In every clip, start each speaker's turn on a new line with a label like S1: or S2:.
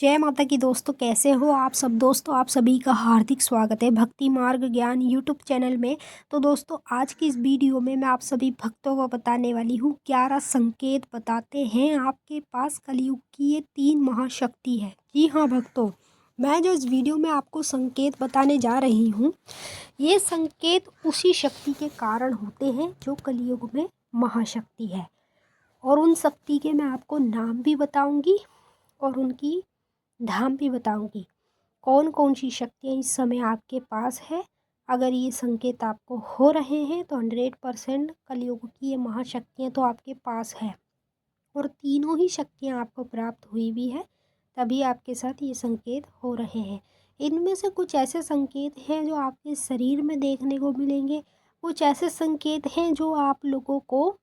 S1: जय माता की दोस्तों, कैसे हो आप सब। दोस्तों आप सभी का हार्दिक स्वागत है भक्ति मार्ग ज्ञान यूट्यूब चैनल में। तो दोस्तों आज की इस वीडियो में मैं आप सभी भक्तों को बताने वाली हूँ 11 संकेत बताते हैं आपके पास कलयुग की ये 3 महाशक्ति है। जी हाँ भक्तों, मैं जो इस वीडियो में आपको संकेत बताने जा रही हूँ, ये संकेत उसी शक्ति के कारण होते हैं जो कलयुग में महाशक्ति है। और उन शक्ति के मैं आपको नाम भी बताऊँगी और उनकी धाम भी बताऊंगी। कौन कौन सी शक्तियाँ इस समय आपके पास है। अगर ये संकेत आपको हो रहे हैं तो 100% कलयुग की ये महाशक्तियाँ तो आपके पास है और तीनों ही शक्तियाँ आपको प्राप्त हुई भी है, तभी आपके साथ ये संकेत हो रहे हैं। इनमें से कुछ ऐसे संकेत हैं जो आपके शरीर में देखने को मिलेंगे, कुछ ऐसे संकेत हैं जो आप लोगों को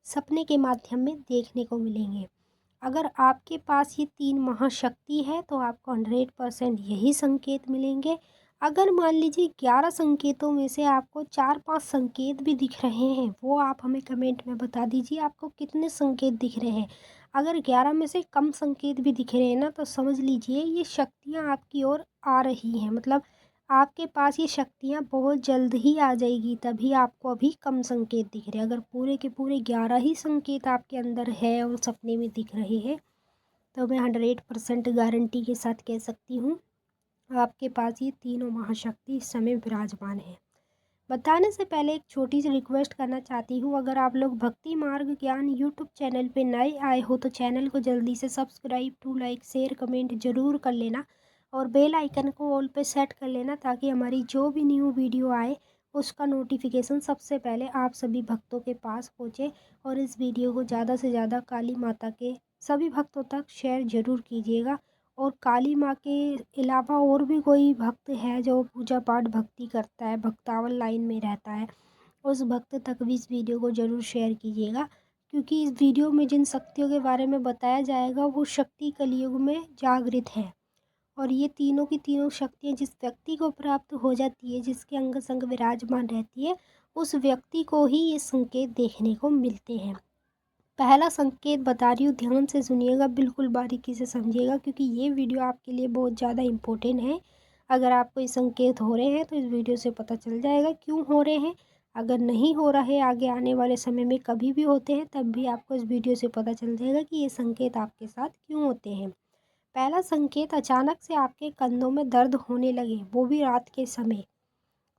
S1: सपने के माध्यम में देखने को मिलेंगे। अगर आपके पास ये 3 महाशक्ति है तो आपको 100% यही संकेत मिलेंगे। अगर मान लीजिए 11 संकेतों में से आपको 4-5 संकेत भी दिख रहे हैं, वो आप हमें कमेंट में बता दीजिए आपको कितने संकेत दिख रहे हैं। अगर 11 में से कम संकेत भी दिख रहे हैं ना, तो समझ लीजिए ये शक्तियाँ आपकी ओर आ रही हैं। मतलब आपके पास ये शक्तियाँ बहुत जल्द ही आ जाएगी, तभी आपको अभी कम संकेत दिख रहे हैं। अगर पूरे के पूरे 11 ही संकेत आपके अंदर है और सपने में दिख रहे हैं, तो मैं 100% गारंटी के साथ कह सकती हूँ आपके पास ये तीनों महाशक्ति इस समय विराजमान है। बताने से पहले एक छोटी सी रिक्वेस्ट करना चाहती हूँ, अगर आप लोग भक्ति मार्ग ज्ञान यूट्यूब चैनल पे नए आए हो तो चैनल को जल्दी से subscribe to like share comment ज़रूर कर लेना और बेल आइकन को ऑल पे सेट कर लेना, ताकि हमारी जो भी न्यू वीडियो आए उसका नोटिफिकेशन सबसे पहले आप सभी भक्तों के पास पहुँचे। और इस वीडियो को ज़्यादा से ज़्यादा काली माता के सभी भक्तों तक शेयर ज़रूर कीजिएगा। और काली माँ के अलावा और भी कोई भक्त है जो पूजा पाठ भक्ति करता है, भक्तावल लाइन में रहता है, उस भक्त तक भी इस वीडियो को ज़रूर शेयर कीजिएगा, क्योंकि इस वीडियो में जिन शक्तियों के बारे में बताया जाएगा वो शक्ति कलयुग में जागृत है। और ये तीनों की तीनों शक्तियाँ जिस व्यक्ति को प्राप्त हो जाती है, जिसके अंग संग विराजमान रहती है, उस व्यक्ति को ही ये संकेत देखने को मिलते हैं। पहला संकेत बता रही हूँ, ध्यान से सुनिएगा, बिल्कुल बारीकी से समझिएगा, क्योंकि ये वीडियो आपके लिए बहुत ज़्यादा इम्पोर्टेंट है। अगर आपको ये संकेत हो रहे हैं तो इस वीडियो से पता चल जाएगा क्यों हो रहे हैं। अगर नहीं हो रहा है, आगे आने वाले समय में कभी भी होते हैं, तब भी आपको इस वीडियो से पता चल जाएगा कि ये संकेत आपके साथ क्यों होते हैं। पहला संकेत, अचानक से आपके कंधों में दर्द होने लगे, वो भी रात के समय,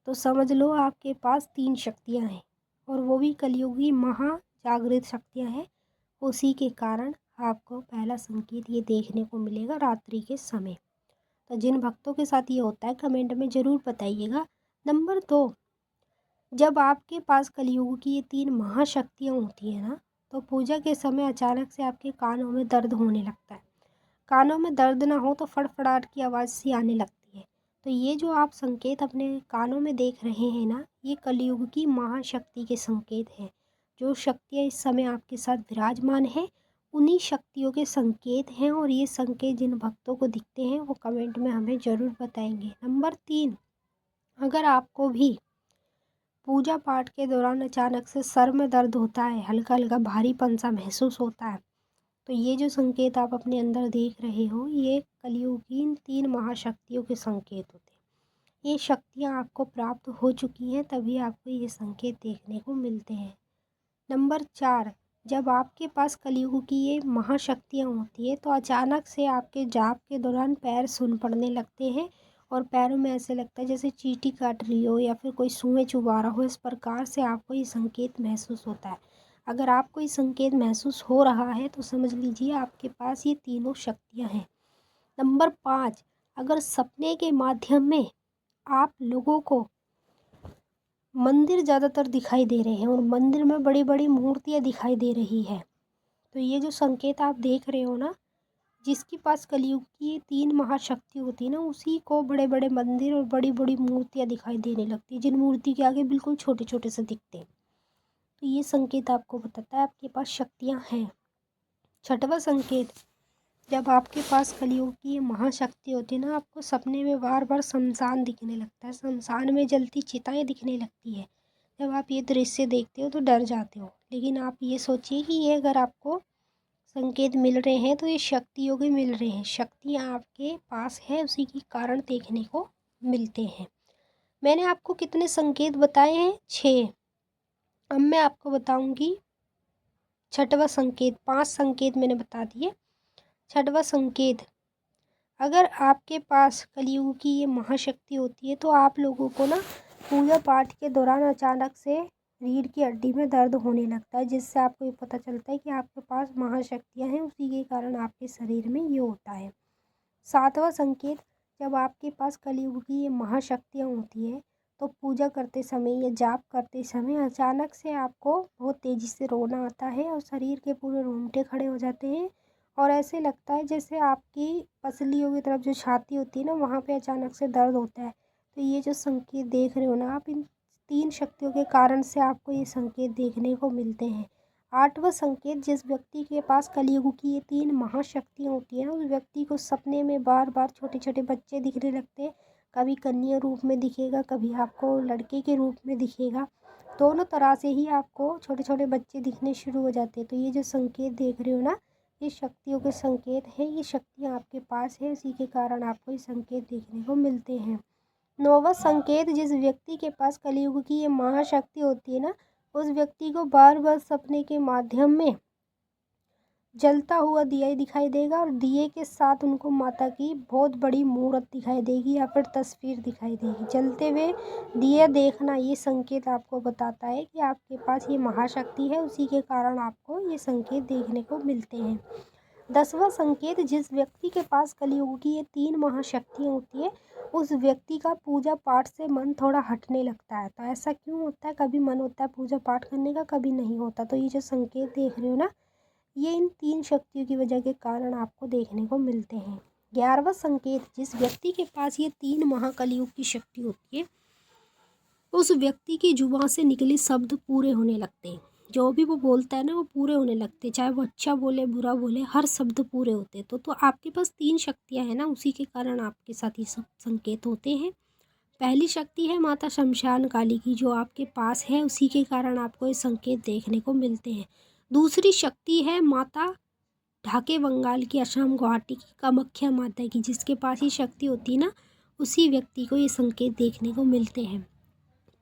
S1: तो समझ लो आपके पास 3 शक्तियाँ हैं और वो भी कलयुगी महाजागृत शक्तियाँ हैं। उसी के कारण आपको पहला संकेत ये देखने को मिलेगा रात्रि के समय। तो जिन भक्तों के साथ ये होता है कमेंट में ज़रूर बताइएगा। नंबर 2, जब आपके पास कलयुग की ये 3 महाशक्तियाँ होती हैं ना, तो पूजा के समय अचानक से आपके कानों में दर्द होने लगता है। कानों में दर्द ना हो तो फड़फड़ाहट की आवाज़ सी आने लगती है। तो ये जो आप संकेत अपने कानों में देख रहे हैं ना, ये कलयुग की महाशक्ति के संकेत हैं। जो शक्तियाँ इस समय आपके साथ विराजमान हैं, उन्हीं शक्तियों के संकेत हैं। और ये संकेत जिन भक्तों को दिखते हैं वो कमेंट में हमें ज़रूर बताएंगे। नंबर 3, अगर आपको भी पूजा पाठ के दौरान अचानक से सर में दर्द होता है, हल्का हल्का भारीपन सा महसूस होता है, तो ये जो संकेत आप अपने अंदर देख रहे हो, ये कलयुग की इन 3 महाशक्तियों के संकेत होते हैं। ये शक्तियाँ आपको प्राप्त हो चुकी हैं, तभी आपको ये संकेत देखने को मिलते हैं। नंबर 4, जब आपके पास कलयुग की ये महाशक्तियाँ होती है तो अचानक से आपके जाप के दौरान पैर सुन पड़ने लगते हैं और पैरों में ऐसे लगता है जैसे चींटी काट रही हो या फिर कोई सुएं चुबा रहा हो। इस प्रकार से आपको ये संकेत महसूस होता है। अगर आपको ये संकेत महसूस हो रहा है तो समझ लीजिए आपके पास ये तीनों शक्तियाँ हैं। नंबर 5, अगर सपने के माध्यम में आप लोगों को मंदिर ज़्यादातर दिखाई दे रहे हैं और मंदिर में बड़ी बड़ी मूर्तियाँ दिखाई दे रही है, तो ये जो संकेत आप देख रहे हो ना, जिसके पास कलयुग की 3 महाशक्ति होती है ना, उसी को बड़े बड़े मंदिर और बड़ी बड़ी मूर्तियाँ दिखाई देने लगती है, जिन मूर्ति के आगे बिल्कुल छोटे छोटे से दिखते हैं। तो ये संकेत आपको बताता है आपके पास शक्तियाँ हैं। छठवां संकेत, जब आपके पास कलयुग की ये महाशक्ति होती है ना, आपको सपने में बार बार शमशान दिखने लगता है, शमशान में जलती चिताएं दिखने लगती है। जब आप ये दृश्य देखते हो तो डर जाते हो, लेकिन आप ये सोचिए कि ये अगर आपको संकेत मिल रहे हैं तो ये शक्तियों के मिल रहे हैं। शक्तियाँ आपके पास है, उसी के कारण देखने को मिलते हैं। मैंने आपको कितने संकेत बताए हैं? 6। अब मैं आपको बताऊंगी छठवां संकेत। 5 संकेत मैंने बता दिए। छठवां संकेत, अगर आपके पास कलयुग की ये महाशक्ति होती है तो आप लोगों को ना पूजा पाठ के दौरान अचानक से रीढ़ की हड्डी में दर्द होने लगता है, जिससे आपको ये पता चलता है कि आपके पास महाशक्तियाँ हैं, उसी के कारण आपके शरीर में ये होता है। 7वां संकेत, जब आपके पास कलयुग की ये महाशक्तियाँ होती है तो पूजा करते समय या जाप करते समय अचानक से आपको बहुत तेज़ी से रोना आता है और शरीर के पूरे रोंगटे खड़े हो जाते हैं और ऐसे लगता है जैसे आपकी पसलियों की तरफ जो छाती होती है ना, वहाँ पे अचानक से दर्द होता है। तो ये जो संकेत देख रहे हो ना आप, इन 3 शक्तियों के कारण से आपको ये संकेत देखने को मिलते हैं। 8वां संकेत, जिस व्यक्ति के पास कलयुग की ये 3 महाशक्तियाँ होती हैं, उस व्यक्ति को सपने में बार बार छोटे छोटे बच्चे दिखने लगते हैं। कभी कन्या रूप में दिखेगा, कभी आपको लड़के के रूप में दिखेगा। दोनों तरह से ही आपको छोटे छोटे बच्चे दिखने शुरू हो जाते हैं। तो ये जो संकेत देख रहे हो ना, ये शक्तियों के संकेत हैं। ये शक्तियाँ आपके पास है, उसी के कारण आपको ये संकेत देखने को मिलते हैं। 9वां संकेत, जिस व्यक्ति के पास कलयुग की ये महाशक्ति होती है ना, उस व्यक्ति को बार बार सपने के माध्यम में जलता हुआ दिया दिखाई देगा और दिए के साथ उनको माता की बहुत बड़ी मूर्त दिखाई देगी या फिर तस्वीर दिखाई देगी। जलते हुए दिया देखना ये संकेत आपको बताता है कि आपके पास ये महाशक्ति है, उसी के कारण आपको ये संकेत देखने को मिलते हैं। 10वां संकेत, जिस व्यक्ति के पास कलयुग की ये 3 महाशक्तियाँ होती है, उस व्यक्ति का पूजा पाठ से मन थोड़ा हटने लगता है। तो ऐसा क्यों होता है? कभी मन होता है पूजा पाठ करने का, कभी नहीं होता। तो ये जो संकेत देख रहे हो ना, ये इन 3 शक्तियों की वजह के कारण आपको देखने को मिलते हैं। 11वां संकेत, जिस व्यक्ति के पास ये 3 महाकलयुग की शक्ति होती है, उस व्यक्ति की जुबान से निकले शब्द पूरे होने लगते हैं। जो भी वो बोलता है ना, वो पूरे होने लगते हैं। चाहे वो अच्छा बोले, बुरा बोले, हर शब्द पूरे होते हैं। तो आपके पास 3 शक्तियाँ हैं ना, उसी के कारण आपके साथ ये सब संकेत होते हैं। पहली शक्ति है माता शमशान काली की, जो आपके पास है, उसी के कारण आपको ये संकेत देखने को मिलते हैं। दूसरी शक्ति है माता ढाके बंगाल की, असम गुवाहाटी की कामाख्या माता की, जिसके पास ये शक्ति होती है ना, उसी व्यक्ति को ये संकेत देखने को मिलते हैं।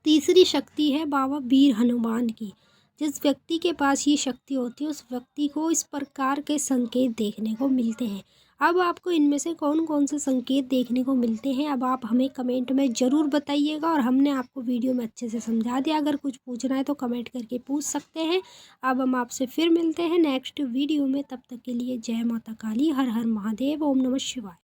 S1: तीसरी शक्ति है बाबा वीर हनुमान की। जिस व्यक्ति के पास ये शक्ति होती है, उस व्यक्ति को इस प्रकार के संकेत देखने को मिलते हैं। अब आपको इनमें से कौन कौन से संकेत देखने को मिलते हैं, अब आप हमें कमेंट में ज़रूर बताइएगा। और हमने आपको वीडियो में अच्छे से समझा दिया। अगर कुछ पूछना है तो कमेंट करके पूछ सकते हैं। अब हम आपसे फिर मिलते हैं नेक्स्ट वीडियो में। तब तक के लिए जय माता काली, हर हर महादेव, ओम नमः शिवाय।